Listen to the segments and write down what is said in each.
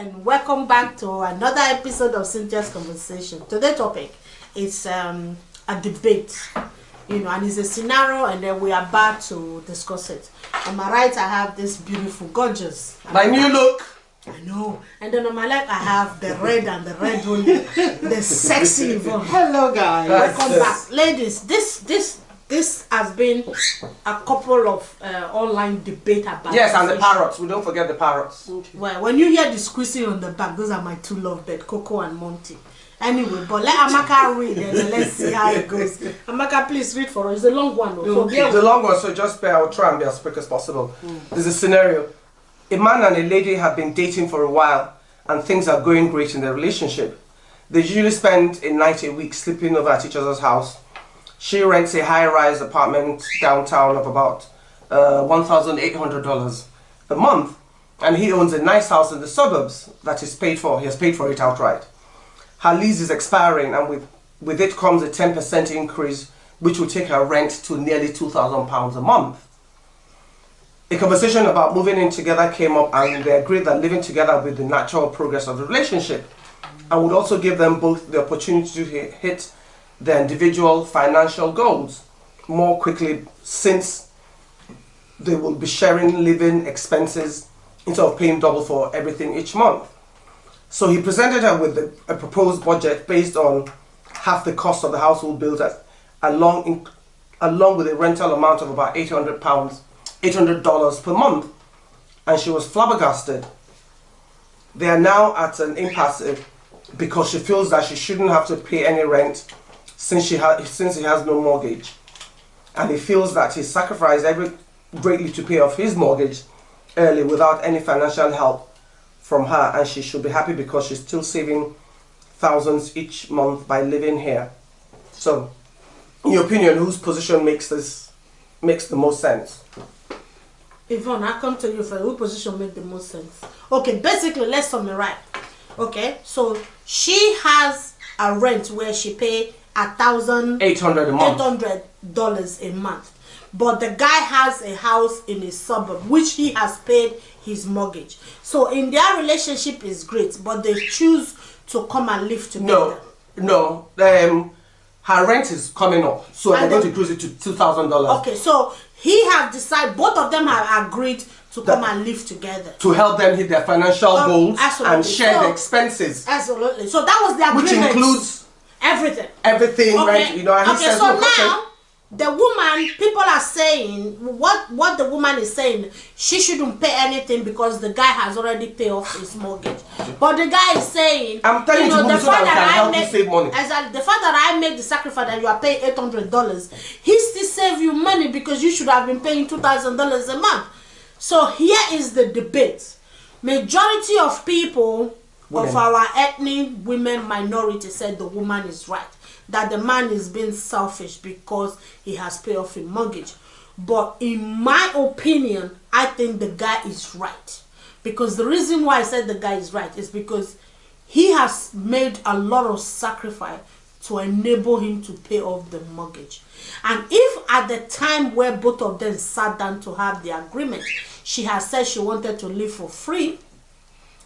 and welcome back to another episode of Cynthia's Conversation. Today's topic is a debate, and it's a scenario, and then we are about to discuss it. On my right, I have this beautiful, gorgeous, my new look. I know. And then on my left, I have the red and the red only, the sexy Yvonne. Hello, guys. Welcome back, ladies. This has been a couple of online debate about. Yes, and the parrots. We don't forget the parrots. Well, when you hear the squeezing on the back, those are my two lovebirds, Coco and Monty. Anyway, but let Amaka read and then let's see how it goes. Amaka, please read for us. It's a long one. So it's a long one, so just bear. I'll try and be as quick as possible. There's a scenario. A man and a lady have been dating for a while and things are going great in their relationship. They usually spend a night a week sleeping over at each other's house. She rents a high-rise apartment downtown of about $1,800 a month, and he owns a nice house in the suburbs that is paid for. He has paid for it outright. Her lease is expiring, and with it comes a 10% increase, which will take her rent to nearly £2,000 a month. A conversation about moving in together came up, and they agreed that living together would be the natural progress of the relationship, and would also give them both the opportunity to hit their individual financial goals more quickly, since they will be sharing living expenses instead of paying double for everything each month. So he presented her with a proposed budget based on half the cost of the household bills, along with a rental amount of about $800 per month, and she was flabbergasted. They are now at an impasse because she feels that she shouldn't have to pay any rent since he has no mortgage, and he feels that he sacrificed greatly to pay off his mortgage early without any financial help from her, and she should be happy because she's still saving thousands each month by living here. So, in your opinion, whose position makes the most sense? Yvonne, I come to you for whose position makes the most sense. Okay, basically, let's summarize. Okay, so she has a rent where she pay $1,800 a month, but the guy has a house in a suburb which he has paid his mortgage. So in their relationship is great, but they choose to come and live together. No. Her rent is coming up, so they're going to increase it to $2,000. Okay, so he have decided, both of them have agreed to come and live together to help them hit their financial goals and share the expenses. Absolutely. So that was the agreement, which includes everything, okay. Right? And says, so now the woman, people are saying what the woman is saying, she shouldn't pay anything because the guy has already paid off his mortgage. But the guy is saying, I'm telling you, the fact that I help you save money. The fact that I make the sacrifice and you are paying $800, he still save you money because you should have been paying $2,000 a month. So here is the debate. Majority of people of our ethnic women minority said the woman is right, that the man is being selfish because he has paid off his mortgage. But in my opinion, I think the guy is right, because the reason why I said the guy is right is because he has made a lot of sacrifice to enable him to pay off the mortgage. And if at the time where both of them sat down to have the agreement, she has said she wanted to live for free,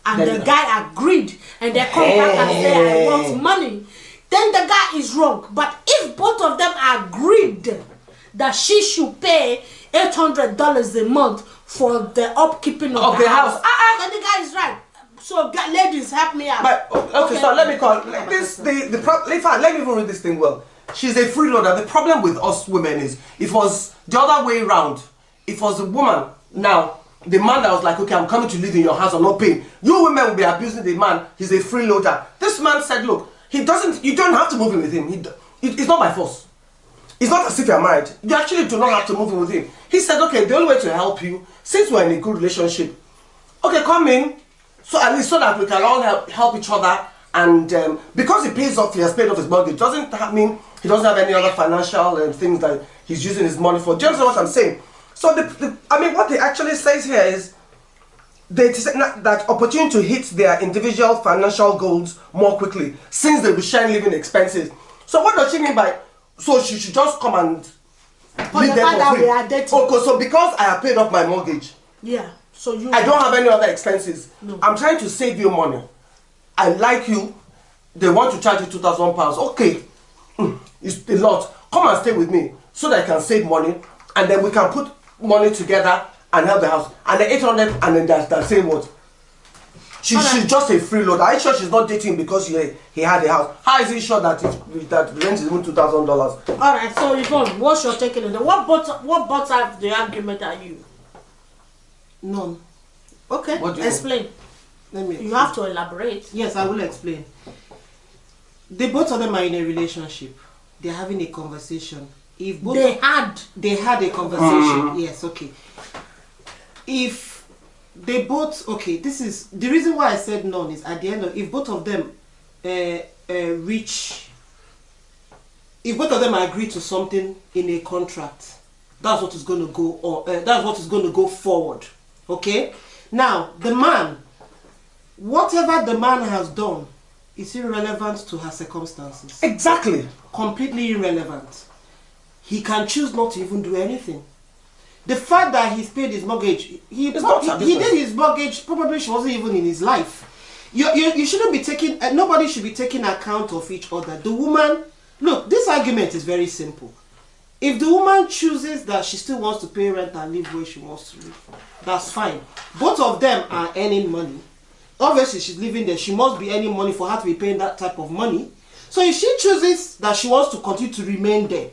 and the guy agreed, and they come back and say, I want money, then the guy is wrong. But if both of them agreed that she should pay $800 a month for the upkeeping of the house, then the guy is right. So ladies, help me out. Okay, so let me call this let me even read this thing well. She's a freeloader. The problem with us women is, if it was the other way around, if it was the woman, now the man that was like, okay, I'm coming to live in your house, I'm not paying, you women will be abusing the man. He's a freeloader. This man said, look, you don't have to move in with him. It's not by force. It's not as if you're married. You actually do not have to move in with him. He said, okay, the only way to help you, since we're in a good relationship, okay, come in, so at least so that we can all help each other. And because he has paid off his mortgage, doesn't mean he doesn't have any other financial things that he's using his money for. Do you understand what I'm saying? So what they actually says here is, they that opportunity to hit their individual financial goals more quickly, since they will share living expenses. So what does she mean by, so she should just come and live there for free? Okay, so because I have paid off my mortgage, Yeah. So you. I don't have any other expenses. No. I'm trying to save you money. I like you. They want to charge you £2,000. Okay, it's a lot. Come and stay with me so that I can save money, and then we can put money together and help the house. And the 800, and then they're saying what? She's just a freeloader. Are you sure she's not dating because he had a house? How is he sure that that rent is even $2,000? All right. So Yvonne, what's your take on that? What brought up the argument are you? None. Okay. What do you explain? Let me explain. You have to elaborate. Yes, I will explain. The both of them are in a relationship. They're having a conversation. If both They had a conversation. Yes, okay. If they both, okay, this is the reason why I said none is at the end of, if both of them if both of them agree to something in a contract, that's what is going to go, or that's what is going to go forward. Okay. Now the man, whatever the man has done, is irrelevant to her circumstances. Exactly. Completely irrelevant. He can choose not to even do anything. The fact that he's paid his mortgage, he did his mortgage, probably she wasn't even in his life. You shouldn't be taking, nobody should be taking account of each other. The woman, look, this argument is very simple. If the woman chooses that she still wants to pay rent and live where she wants to live, that's fine. Both of them are earning money. Obviously, she's living there. She must be earning money for her to be paying that type of money. So if she chooses that she wants to continue to remain there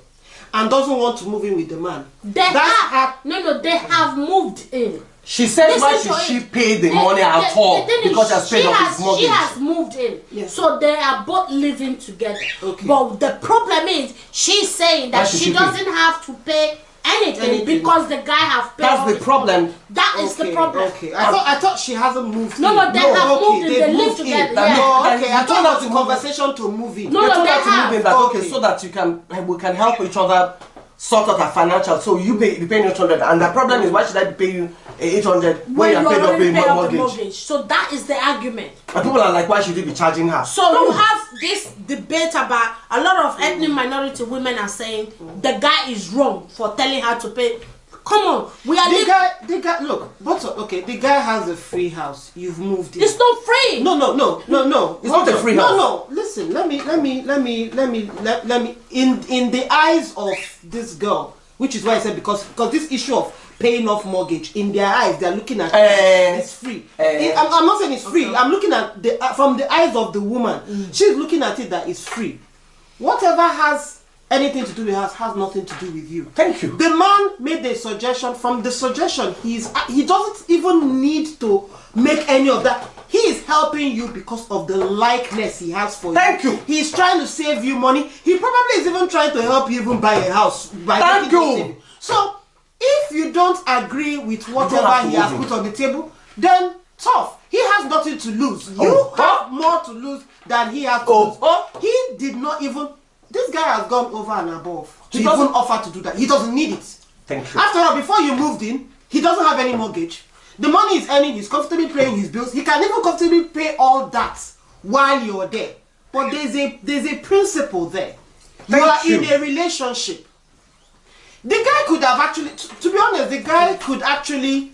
and doesn't want to move in with the man, they have moved in. She said, why should she pay the money at all? Because she has paid off his mortgage. She has moved in. Yes. So they are both living together. Okay. But the problem is, she's saying that she doesn't have to pay anything because the guy have paid. That's the problem. That is the problem. Okay. I thought she hasn't moved in. No, they have moved in. They live together. No, Yeah. okay. I thought that was a conversation to move in. No, They told they her to have. move in that, okay, Okay. so that we can help each other sort out our financial. So you be paying 800, and the problem is, why should I be paying you 800 when you're paid off the mortgage? So that is the argument. And people are like, why should you be charging her? So you have this debate about, a lot of ethnic minority women are saying the guy is wrong for telling her to pay. Come on, we are the guy. Look, but okay, the guy has a free house. You've moved in. It's not free. No. It's not a free house. No. Listen, let me. In the eyes of this girl, which is why I said because this issue of paying off mortgage, in their eyes, they're looking at it's free. I'm not saying it's free. Okay. I'm looking at from the eyes of the woman. She's looking at it that it's free. Whatever has anything to do with us has nothing to do with you. Thank you. The man made a suggestion. From the suggestion, he doesn't even need to make any of that. He is helping you because of the likeness he has for you. Thank you. He's trying to save you money. He probably is even trying to help you even buy a house. Thank you. So, if you don't agree with whatever he has put on the table, then tough. He has nothing to lose. You have more to lose than he has to lose. He did not even... This guy has gone over and above to even offer to do that. He doesn't need it. Thank you. After all, before you moved in, he doesn't have any mortgage. The money he's earning, he's comfortably paying his bills. He can even comfortably pay all that while you're there. But there's a principle there. You are in a relationship. The guy could have actually, to be honest, the guy could actually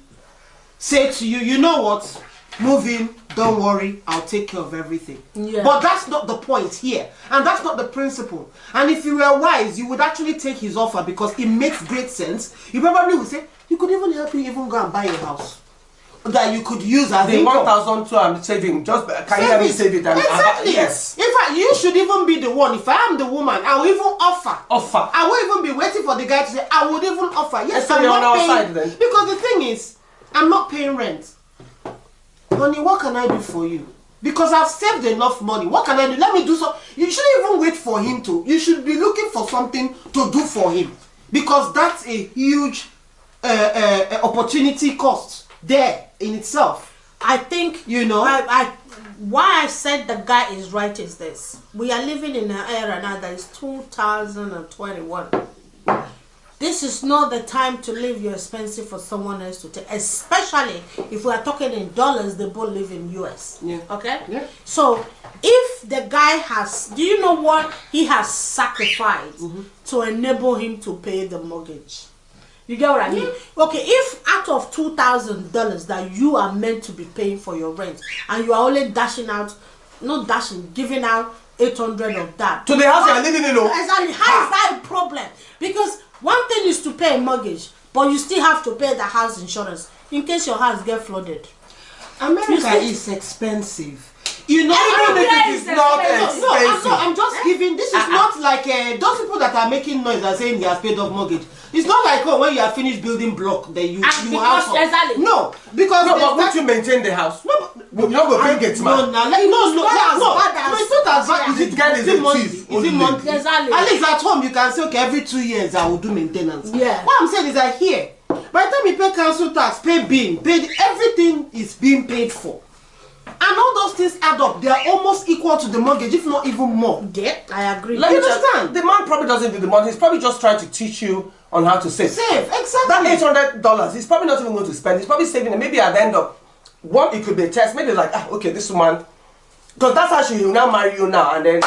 say to you, you know what, move in, don't worry, I'll take care of everything. Yeah. But that's not the point here. And that's not the principle. And if you were wise, you would actually take his offer because it makes great sense. You probably would say, he could even help you even go and buy a house that you could use as the income. 1,200 I'm saving, just can you help me save it? And exactly. Yes. In fact, you should even be the one. If I am the woman, I will even offer. I will even be waiting for the guy to say, I would even offer. Yes, I'm not paying. Side, then. Because the thing is, I'm not paying rent. Honey, what can I do for you? Because I've saved enough money. What can I do? Let me do so. You shouldn't even wait for him to. You should be looking for something to do for him. Because that's a huge opportunity cost there in itself. I think, you know, why I said the guy is right is this. We are living in an era now that is 2021. This is not the time to leave your expensive for someone else to take, especially if we are talking in dollars. They both live in US. Yeah. Okay. Yeah. So if the guy has, do you know what he has sacrificed to enable him to pay the mortgage? You get what I mean? Okay, if out of $2,000 that you are meant to be paying for your rent, and you are only giving out 800 of that to the house you are living in. Exactly. How is that a problem? Because one thing is to pay a mortgage, but you still have to pay the house insurance in case your house get flooded. America is expensive. You know, even if it is not expensive. No, I'm just giving. This is not like those people that are making noise and saying they have paid off mortgage. It's not like when you have finished building block, then you have some. Exactly. No, because but would you maintain the house? No, you're not going to pay gates, man. No, it's not as bad. Is it monthly? Is it monthly? Exactly. At least at home you can say, okay, every 2 years I will do maintenance. Yeah. What I'm saying is that here, by the time you pay council tax, pay bill, everything is being paid for. And all those things add up. They are almost equal to the mortgage, if not even more. Yeah, I agree. You understand? The man probably doesn't do the money. He's probably just trying to teach you on how to save. Exactly. That $800, he's probably not even going to spend. He's probably saving it. Maybe at the end of one, it could be a test. Maybe like, okay, this woman, because that's how she will now marry you now, and then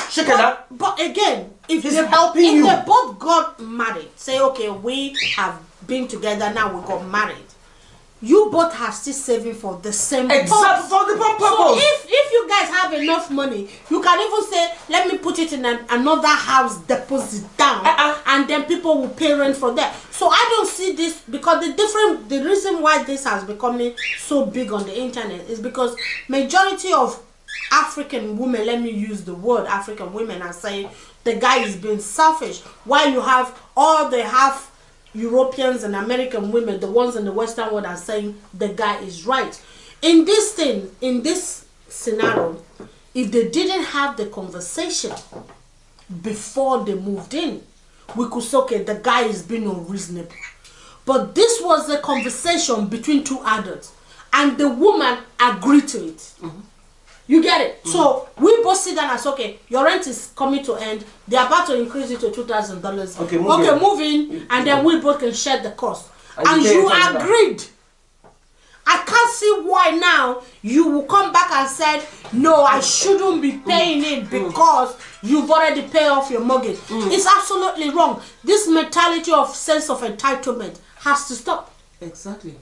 she can. But again, if he's helping you, they both got married, say, okay, we have been together now, we got married. You both are still saving for the same purpose. For the purpose. So if you guys have enough money, you can even say, let me put it in another house deposit down, and then people will pay rent for that. So I don't see this, because the reason why this has become so big on the internet is because majority of African women, let me use the word African women, are saying the guy is being selfish, while you have all the half Europeans and American women, the ones in the Western world, are saying the guy is right. In this scenario, if they didn't have the conversation before they moved in, we could say, okay, the guy is being unreasonable. But this was a conversation between two adults, and the woman agreed to it. Mm-hmm. You get it? Mm-hmm. So we both sit down and say, okay, your rent is coming to end. They're about to increase it to $2,000. Okay, move in, and then we both can share the cost. And you agreed. I can't see why now you will come back and said, no, I shouldn't be paying it because you've already paid off your mortgage. It's absolutely wrong. This mentality of sense of entitlement has to stop. Exactly.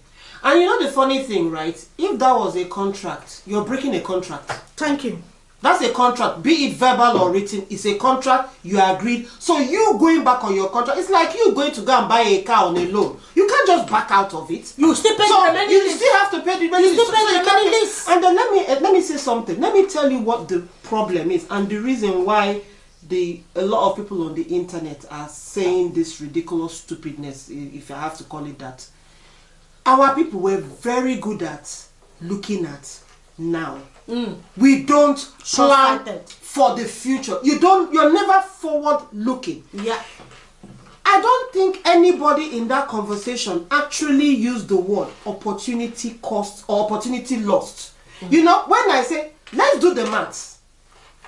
And you know the funny thing, right? If that was a contract, you're breaking a contract. Thank you. That's a contract, be it verbal or written. It's a contract, you agreed. So you going back on your contract, it's like you going to go and buy a car on a loan. You can't just back out of it. You still pay the remaining you still have to pay the remaining lease. And then let me say something. Let me tell you what the problem is, and the reason why a lot of people on the internet are saying this ridiculous stupidness, if I have to call it that. Our people were very good at looking at now. We don't plan for the future. You're never forward looking. Yeah. I don't think anybody in that conversation actually used the word opportunity cost or opportunity lost. You know, when I say, let's do the maths.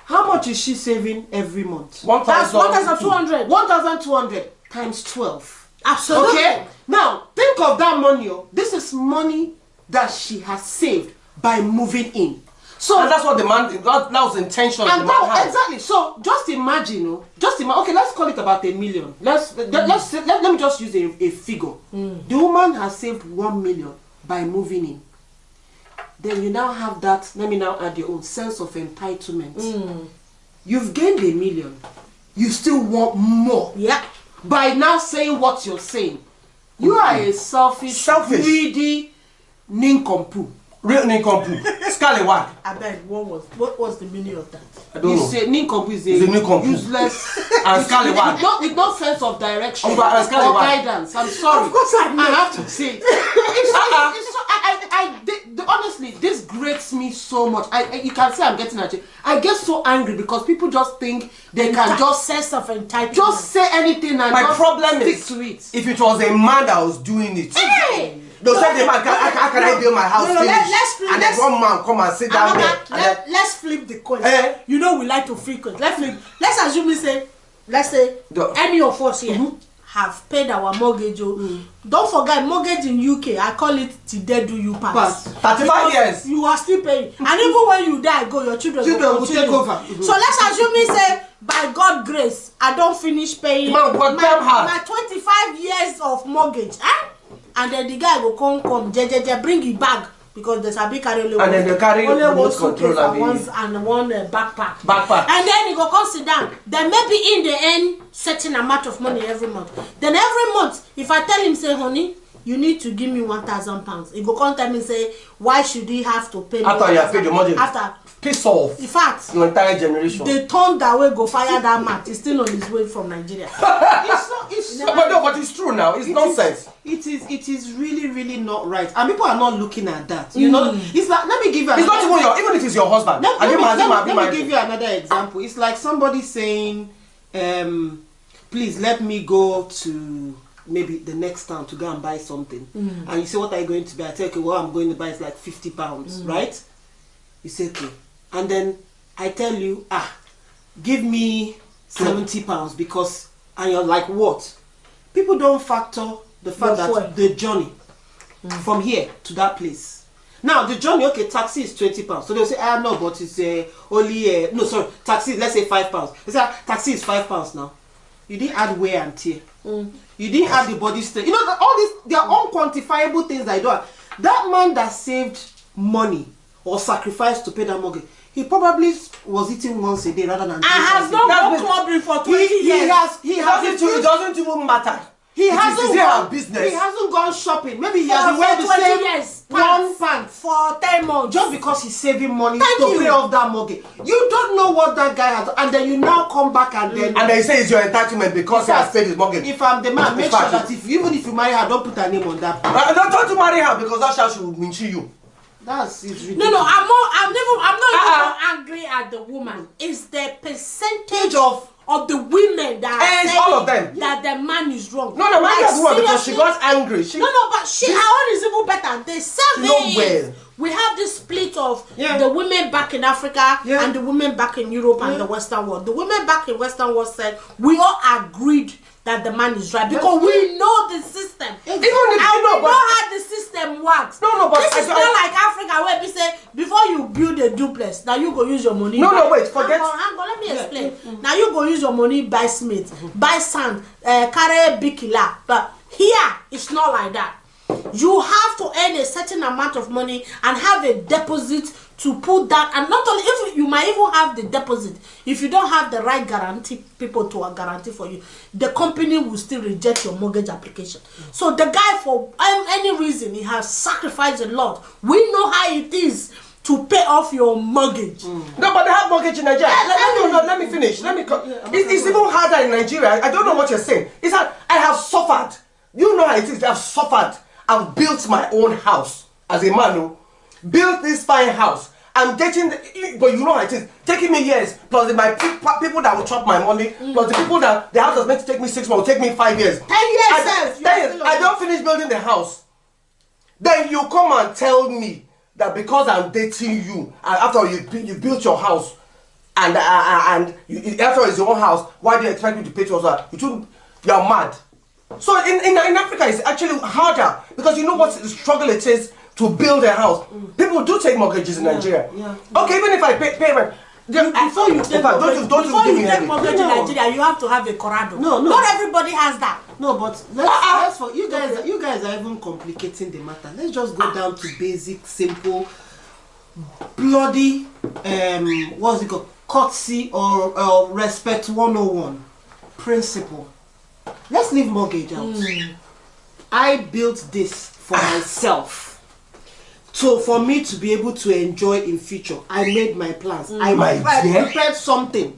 How much is she saving every month? 1,200. 1,200 times 12. Absolutely. Okay? Now, think of that money. This is money that she has saved by moving in. So and that's what the man, that was the intention of the man had. Exactly. So just imagine, okay, let's call it about $1 million. Let me just use a figure. The woman has saved 1 million by moving in. Then you now have that, let me now add your own sense of entitlement. You've gained $1 million. You still want more. Yeah. By now saying what you're saying. You are a selfish, greedy nincompoop. Real nincompoop. Scallywag. I beg, what was the meaning of that? I don't know. Say nincompoop is a useless and scallywag. With no sense of direction or guidance. I'm sorry. Of course I have to say it. Honestly, this grates me so much. You can say I'm getting at you. I get so angry because people just think they can just sense of entitlement. Just say anything and my just problem stick is to it. If it was a man that was doing it. Hey! They'll say the man, how can I build my house finish? And then one man come and sit down there. Let's flip the coin. You know we like to flip coins. Let's assume let's say any of us here have paid our mortgage. Don't forget, mortgage in UK, I call it till they do you pass. 35 years. You are still paying. And even when you die, your children will take over. So let's assume by God grace, I don't finish paying my 25 years of mortgage. And then the guy will come, bring it back. Because there's a big carry only and then they carry only one control and one backpack. And then he go come sit down. Then maybe in the end, certain amount of money every month. Then every month, if I tell him, say, honey, you need to give me £1,000. He go come tell me, say, why should he have to pay me? After you have paid your money. After. Piss off. In fact, your entire generation. They turned that way, go fire that man. He's still on his way from Nigeria. But it's true now. It's nonsense. It is really not right. And people are not looking at that. You know, it's like, let me give you. It's not even if it's your husband. Let me give you another example. It's like somebody saying, please let me go to maybe the next town to go and buy something. And you say, what are you going to buy? I tell you, okay, what I'm going to buy is like £50, right? You say, okay. And then I tell you, give me £70 because, and you're like, what? People don't factor the fact that the journey from here to that place. Now, the journey, okay, taxi is £20. So they'll say, no, but it's only, no, sorry, taxi, let's say £5. They say, taxi is £5 now. You didn't add wear and tear. You didn't add the body strain. You know, all these, they are unquantifiable things that I do. That man that saved money or sacrificed to pay that mortgage, he probably was eating once a day rather than. I have not gone clubbing for 20 years. It doesn't even matter. He hasn't gone shopping. Maybe he has been wearing the same one pants for 10 months just because he's saving money to pay off that mortgage. You don't know what that guy has, and then you now come back and then they say it's your entitlement because he has paid his mortgage. If I'm the man, make sure that even if you marry her, don't put her name on that. Don't marry her because that's how she will mince you. That's ridiculous. No, I'm not even angry at the woman. It's the percentage of the women that and all of them that the man is wrong. No, the man is wrong because she got angry. But her own is even better. The survey we have this split of the women back in Africa and the women back in Europe and the Western world. The women back in Western world said we all agreed that the man is right because we know the system. Even if we know how the system works. This is not like Africa where we say before you build a duplex, now you go use your money. Forget. Hang on, let me explain. Now you go use your money, buy cement, buy sand, carry bikila. But here it's not like that. You have to earn a certain amount of money and have a deposit to put that, and not only if you might even have the deposit, if you don't have the right guarantee people to guarantee for you, the company will still reject your mortgage application. So the guy, for any reason, he has sacrificed a lot. We know how it is to pay off your mortgage. No, but they have mortgage in Nigeria. Let me finish. It's even harder in Nigeria. I don't know what you're saying. It's that I have suffered. You know how it is. I have suffered. I've built my own house as a man who built this fine house. I'm getting, but you know how it is. Taking me years, plus my people that will chop my money, plus the people that the house was meant to take me 6 months, will take me 5 years. 10 years, 10 years. I don't finish building the house. Then you come and tell me that because I'm dating you, after you built your house, and after it's your own house, why do you expect me to pay to us? You're mad. So in Africa, it's actually harder because you know what the struggle it is to build a house. People do take mortgages in Nigeria. Okay, even if I pay rent. Before you take mortgage in Nigeria, you have to have a corrado. No. Not everybody has that. No, but let's for you guys are even complicating the matter. Let's just go down to basic, simple, bloody what's it called? Courtesy or respect 101 principle. Let's leave mortgage out. I built this for myself. So for me to be able to enjoy in future, I made my plans. I prepared something.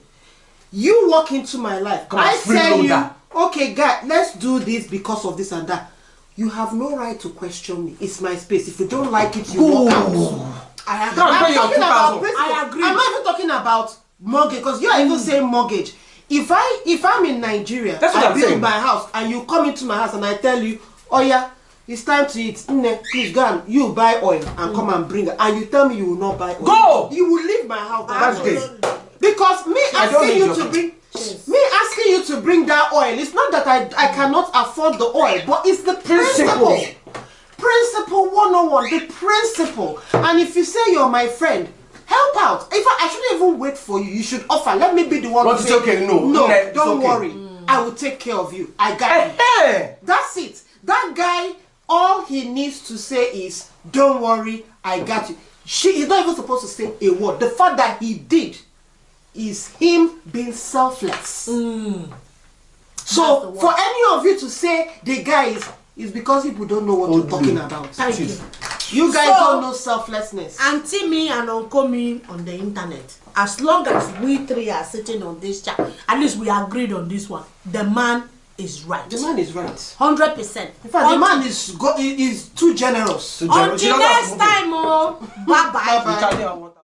You walk into my life. I tell you, okay, guy, let's do this because of this and that. You have no right to question me. It's my space. If you don't like it, you walk out. I'm talking about principle. I agree. I'm not even talking about mortgage because you are even saying mortgage. If I'm in Nigeria, I build my house and you come into my house and I tell you, oh yeah, it's time to eat. Please go and you buy oil and come and bring it. And you tell me you will not buy oil. Go! You will leave my house. Because me asking you to bring that oil, it's not that I cannot afford the oil, but it's the principle. Principle 101, the principle. And if you say you're my friend, help out. In fact, I shouldn't even wait for you. You should offer. Let me be the one But to it's say, okay, no. No, It's don't okay. worry. I will take care of you. I got you. That's it. That guy, all he needs to say is, don't worry, I got you. She is not even supposed to say a word. The fact that he did is him being selfless. So for any of you to say the guy is because people don't know what you're talking about. Thank you. You guys don't know selflessness. Auntie me and Uncle me on the internet. As long as we three are sitting on this chat, at least we agreed on this one. The man is right. The man is right. 100%. In fact, the man is too generous. Until next time, oh, bye bye. Bye-bye.